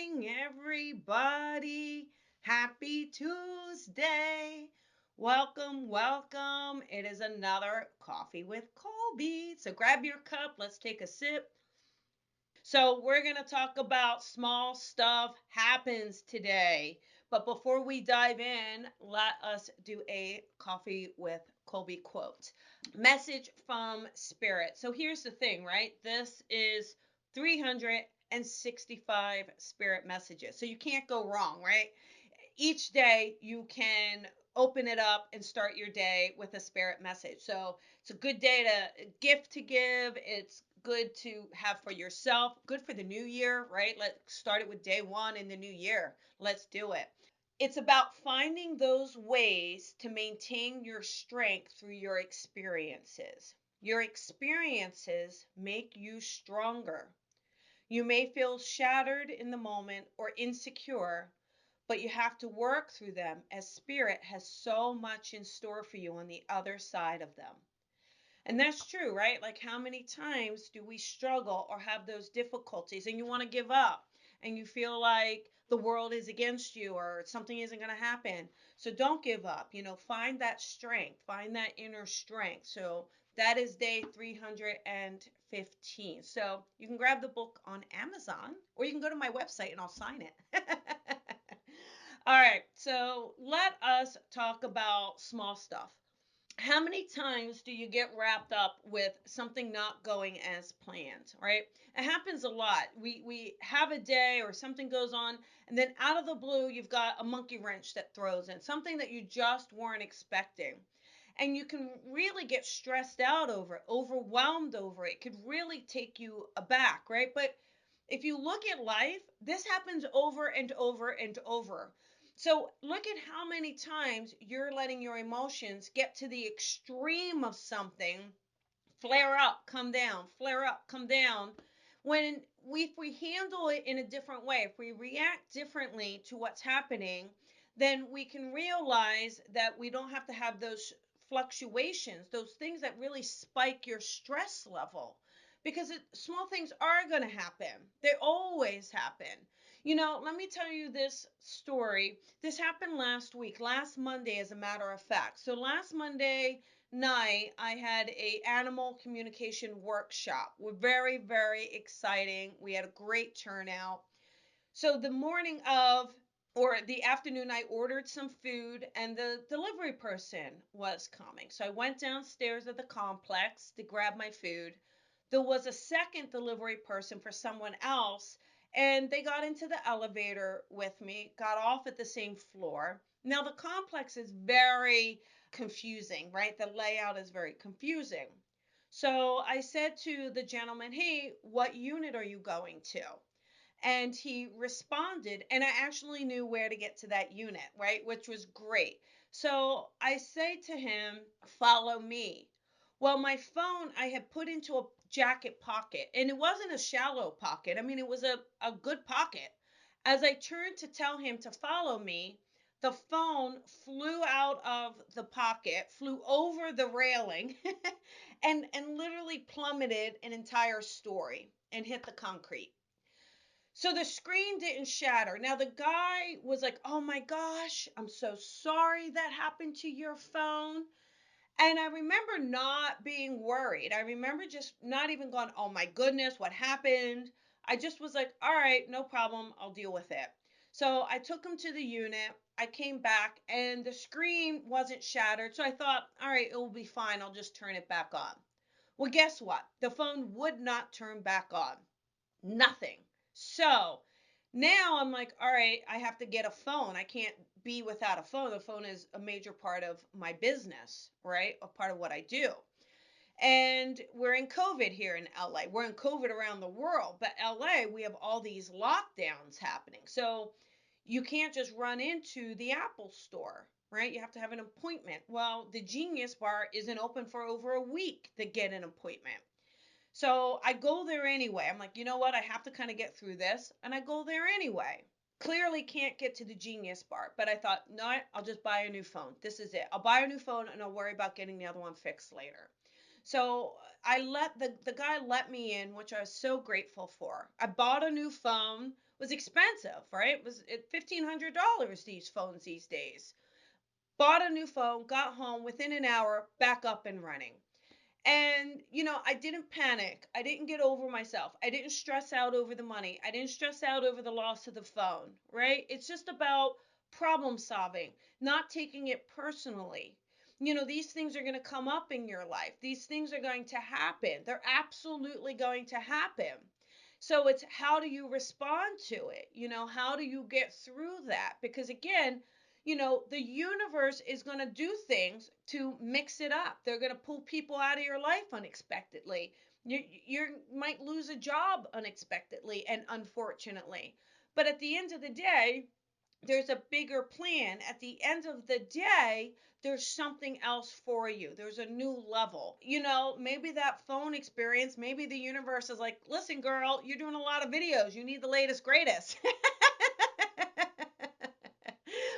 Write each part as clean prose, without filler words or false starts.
morning, everybody. Happy Tuesday. Welcome, welcome. It is another Coffee with Colby. So grab your cup. Let's take a sip. So we're going to talk about small stuff happens today. But before we dive in, let us do a Coffee with Colby quote. Message from Spirit. So here's the thing, right? This is 365 Spirit messages. So you can't go wrong, right? Each day you can open it up and start your day with a Spirit message. So it's a good day to gift to give. It's good to have for yourself, good for the new year, right? Let's start it with day one in the new year. Let's do it. It's about finding those ways to maintain your strength through your experiences. Your experiences make you stronger. You may feel shattered in the moment or insecure, but you have to work through them as Spirit has so much in store for you on the other side of them. And that's true, right? Like, how many times do we struggle or have those difficulties and you want to give up and you feel like the world is against you or something isn't going to happen? So don't give up. Find that strength, find that inner strength. So that is day 315. So you can grab the book on Amazon or you can go to my website and I'll sign it. All right, so let us talk about small stuff. How many times do you get wrapped up with something not going as planned, right? It happens a lot. We have a day or something goes on, and then out of the blue you've got a monkey wrench that throws in something that you just weren't expecting, and you can really get stressed out over it, overwhelmed over it. It could really take you aback, right? But if you look at life, this happens over and over and over. So look at how many times you're letting your emotions get to the extreme of something, flare up, come down, flare up, come down. When if we handle it in a different way, if we react differently to what's happening, then we can realize that we don't have to have those fluctuations, those things that really spike your stress level. Because small things are going to happen. They always happen. Let me tell you this story. This happened last week, last Monday, as a matter of fact. So last Monday night, I had a animal communication workshop. We're very, very exciting. We had a great turnout. So the morning of or the afternoon, I ordered some food and the delivery person was coming. So I went downstairs at the complex to grab my food. There was a second delivery person for someone else, and they got into the elevator with me, got off at the same floor. Now, the complex is very confusing, right? The layout is very confusing. So I said to the gentleman, hey, what unit are you going to? And he responded, and I actually knew where to get to that unit, right? Which was great. So I say to him, follow me. Well, my phone I had put into a jacket pocket, and it wasn't a shallow pocket. I mean, it was a good pocket. As I turned to tell him to follow me, the phone flew out of the pocket, flew over the railing, and literally plummeted an entire story and hit the concrete. So the screen didn't shatter. Now the guy was like, "Oh my gosh, I'm so sorry that happened to your phone." And I remember not being worried. I remember just not even going, "Oh my goodness, what happened?" I just was like, "All right, no problem. I'll deal with it." So I took him to the unit. I came back and the screen wasn't shattered. So I thought, "All right, it will be fine. I'll just turn it back on." Well, guess what? The phone would not turn back on. Nothing. So now I'm like, all right, I have to get a phone. I can't be without a phone. The phone is a major part of my business, right? A part of what I do. And we're in COVID here in LA. We're in COVID around the world, but LA, we have all these lockdowns happening. So you can't just run into the Apple store, right? You have to have an appointment. Well, the Genius Bar isn't open for over a week to get an appointment. So I go there anyway. I'm like, you know what? I have to kind of get through this. And I go there anyway. Clearly can't get to the Genius Bar. But I thought, no, I'll just buy a new phone. This is it. I'll buy a new phone and I'll worry about getting the other one fixed later. So I let the guy let me in, which I was so grateful for. I bought a new phone. It was expensive, right? It was $1,500 these phones these days. Bought a new phone, got home within an hour, back up and running. And, I didn't panic. I didn't get over myself. I didn't stress out over the money. I didn't stress out over the loss of the phone, right? It's just about problem solving, not taking it personally. These things are going to come up in your life. These things are going to happen. They're absolutely going to happen. So it's how do you respond to it? How do you get through that? Because again, the universe is going to do things to mix it up. They're going to pull people out of your life unexpectedly. You might lose a job unexpectedly and unfortunately. But at the end of the day, there's a bigger plan. At the end of the day, there's something else for you. There's a new level. Maybe that phone experience, maybe the universe is like, listen, girl, you're doing a lot of videos. You need the latest, greatest.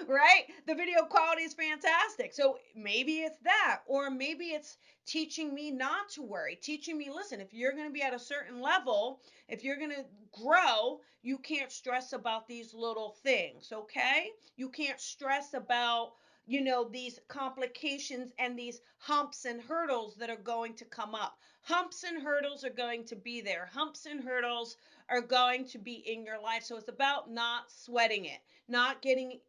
Right? The video quality is fantastic. So maybe it's that, or maybe it's teaching me not to worry, teaching me, listen, if you're going to be at a certain level, if you're going to grow, you can't stress about these little things, okay? You can't stress about these complications and these humps and hurdles that are going to come up. Humps and hurdles are going to be there. Humps and hurdles are going to be in your life. So it's about not sweating it, not getting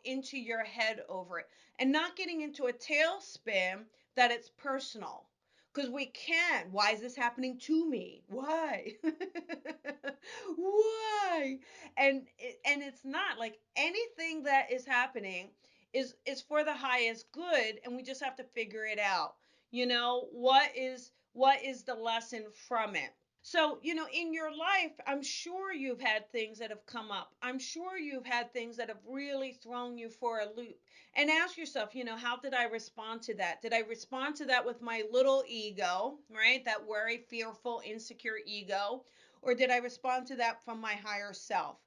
into your head over it, and not getting into a tailspin that it's personal. Because we can. Why is this happening to me? Why? Why? And it's not like anything that is happening is for the highest good, and we just have to figure it out. What is the lesson from it? So, in your life, I'm sure you've had things that have come up. I'm sure you've had things that have really thrown you for a loop. And ask yourself, how did I respond to that? Did I respond to that with my little ego, right? That worry, fearful, insecure ego? Or did I respond to that from my higher self?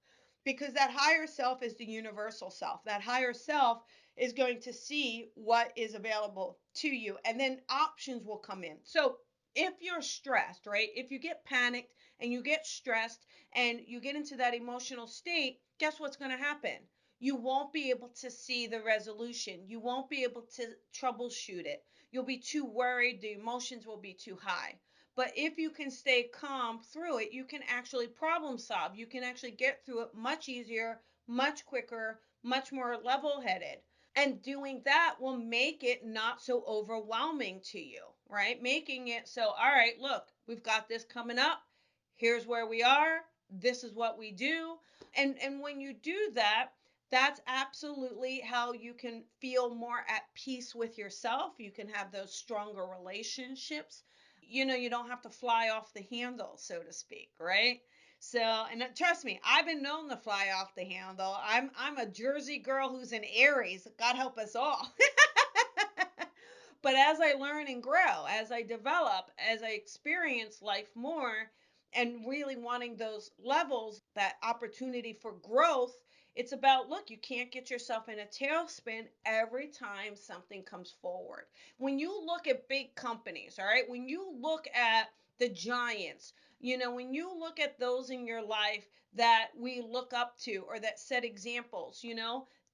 Because that higher self is the universal self. That higher self is going to see what is available to you, and then options will come in. So, if you're stressed, right? If you get panicked and you get stressed and you get into that emotional state, guess what's going to happen? You won't be able to see the resolution. You won't be able to troubleshoot it. You'll be too worried. The emotions will be too high. But if you can stay calm through it, you can actually problem solve. You can actually get through it much easier, much quicker, much more level headed. And doing that will make it not so overwhelming to you, right? Making it so, all right, look, we've got this coming up. Here's where we are. This is what we do. And when you do that, that's absolutely how you can feel more at peace with yourself. You can have those stronger relationships. You don't have to fly off the handle, so to speak, right? So, and trust me, I've been known to fly off the handle. I'm a Jersey girl who's an Aries. God help us all. But as I learn and grow, as I develop, as I experience life more, and really wanting those levels, that opportunity for growth, it's about, look, you can't get yourself in a tailspin every time something comes forward. When you look at big companies, all right, when you look at the giants, when you look at those in your life that we look up to or that set examples,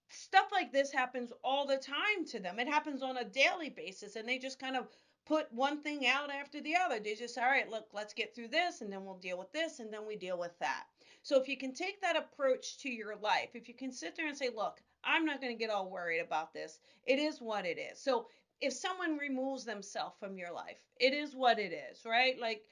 stuff like this happens all the time to them. It happens on a daily basis, and they just kind of put one thing out after the other. They just, all right, look, let's get through this, and then we'll deal with this, and then we deal with that. So if you can take that approach to your life, if you can sit there and say, look, I'm not going to get all worried about this. It is what it is. So if someone removes themselves from your life, it is what it is, right? Like,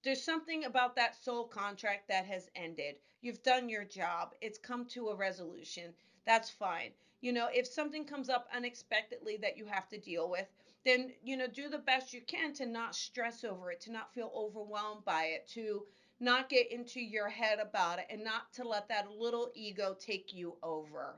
there's something about that soul contract that has ended. You've done your job. It's come to a resolution. That's fine. If something comes up unexpectedly that you have to deal with, then, do the best you can to not stress over it, to not feel overwhelmed by it, to not get into your head about it, and not to let that little ego take you over.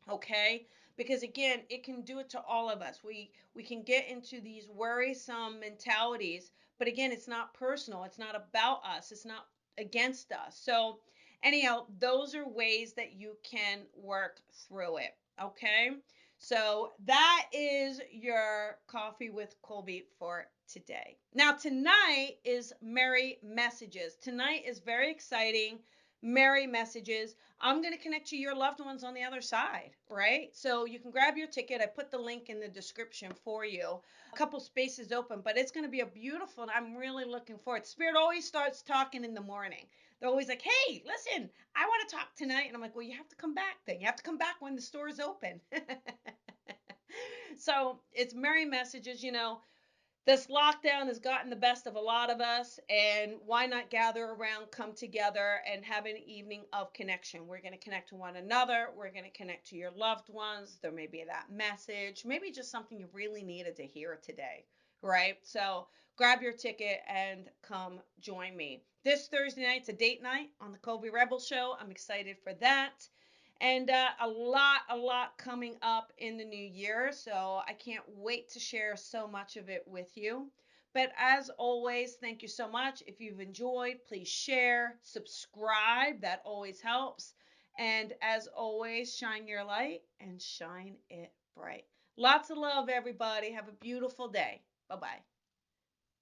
Okay? Because again, it can do it to all of us. We can get into these worrisome mentalities, but again, it's not personal. It's not about us. It's not against us. So anyhow, those are ways that you can work through it. Okay? So that is your coffee with Colby for today. Now, tonight is Merry Messages. Tonight is very exciting. Merry Messages. I'm going to connect you your loved ones on the other side, right? So you can grab your ticket. I put the link in the description for you. A couple spaces open, but it's going to be a beautiful, and I'm really looking forward. Spirit always starts talking in the morning. They're always like, hey, listen, I want to talk tonight. And I'm like, well, you have to come back then. You have to come back when the store is open. So it's Merry Messages. This lockdown has gotten the best of a lot of us, and why not gather around, come together, and have an evening of connection? We're going to connect to one another. We're going to connect to your loved ones. There may be that message, maybe just something you really needed to hear today, right? So grab your ticket and come join me. This Thursday night's a date night on the Colby Rebel Show. I'm excited for that. And a lot coming up in the new year. So I can't wait to share so much of it with you. But as always, thank you so much. If you've enjoyed, please share, subscribe. That always helps. And as always, shine your light and shine it bright. Lots of love, everybody. Have a beautiful day. Bye bye.